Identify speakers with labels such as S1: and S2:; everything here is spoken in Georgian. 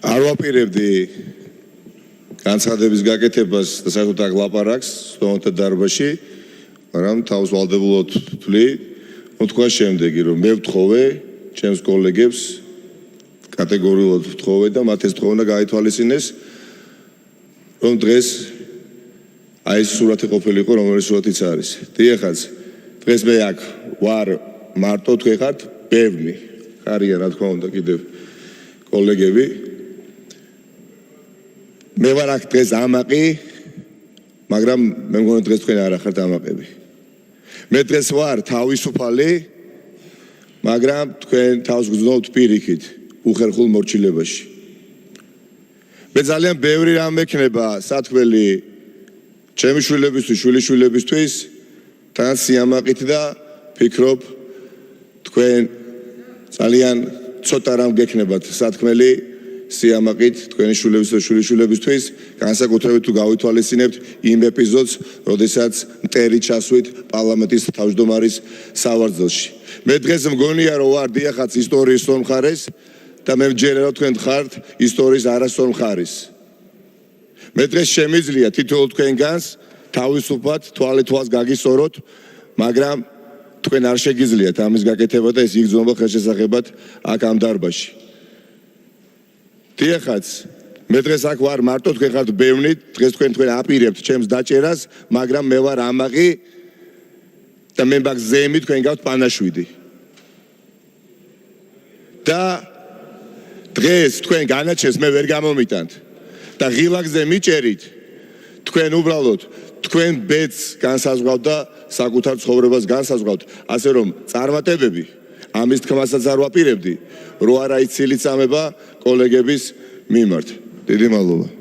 S1: არ ვაპირებდი განცხადების გაკეთებას და საერთოდ აქ ლაპარაკს სტუდენტთა დარბაზში, მაგრამ თავს ვალდებულად ვთვლი, თქვა შემდეგი, რომ მე ვთხოვე ჩემს კოლეგებს კატეგორიულად ვთხოვე და მათ ეს თხოვნა გაითვალისწინეს, რომ დღეს აი ეს სურათი ყოფილიყო, რომელიც სურათიც არის. დიახაც, დღეს მე აქ ვარ მარტო, თქვენ ხართ ბევრი. ხარია რა თქმა უნდა კიდევ კოლეგები. მე ვარ აქ დღეს ამაყი, მაგრამ მე მგონი დღეს თქვენ არ ახართ ამაყები. მე დღეს ვარ თავისუფალი, მაგრამ თქვენ თავს გრძნობთ პირიქით უხერხულ მორჩილებაში. მე ძალიან ბევრი რამ მექნება სათქმელი ჩემი შვილებისთვის, შვილიშვილებისთვის, თან სიამაყით და ფიქრობ თქვენ ძალიან ცოტა რამ გექნებათ სათქმელი სიამაყით თქვენი შვილებისთვის და შვილიშვილებისთვის, განსაკუთრებით თუ გავითვალისწინებთ იმ ეპიზოდს, როდესაც მტერი ჩასვით პარლამენტის თავმჯდომარის სავარძელში. მე დღეს მგონია, რომ ვარ დიახაც ისტორიის სწორ მხარეს და მე მჯერა რომ თქვენ ხართ ისტორიის არასწორ მხარეს. მე დღეს შემიძლია თითოეულ თქვენგანს თავისუფლად თვალე-თვალს გაგისწოროთ, მაგრამ თქვენ არ შეგიძლიათ ამის გაკეთება და ეს იგრძნობა ხელშესახებად აქ ამ დარბაზში. დიახაც, მე დღეს აქ ვარ მარტო, თქვენ ხართ ბევრი, დღეს თქვენ აპირებთ ჩემს დაჭერას, მაგრამ მე ვარ ამაყი და მე მაგ ზემი თქვენ გაქვთ პანაშვიდი. და დღეს თქვენ განაჩენს მე ვერ გამომიტანთ და ღილაკზე მიჭერით, თქვენ უბრალოდ თქვენ ბედს განსაზღვრავთ და საკუთარ ცხოვრებას განსაზღვრავთ, ასე რომ წარმატებები ამის თქმასაც არ ვაპირებდი, რო არა იცილიც ამება კოლეგების მიმართ. დიდი მადლობა.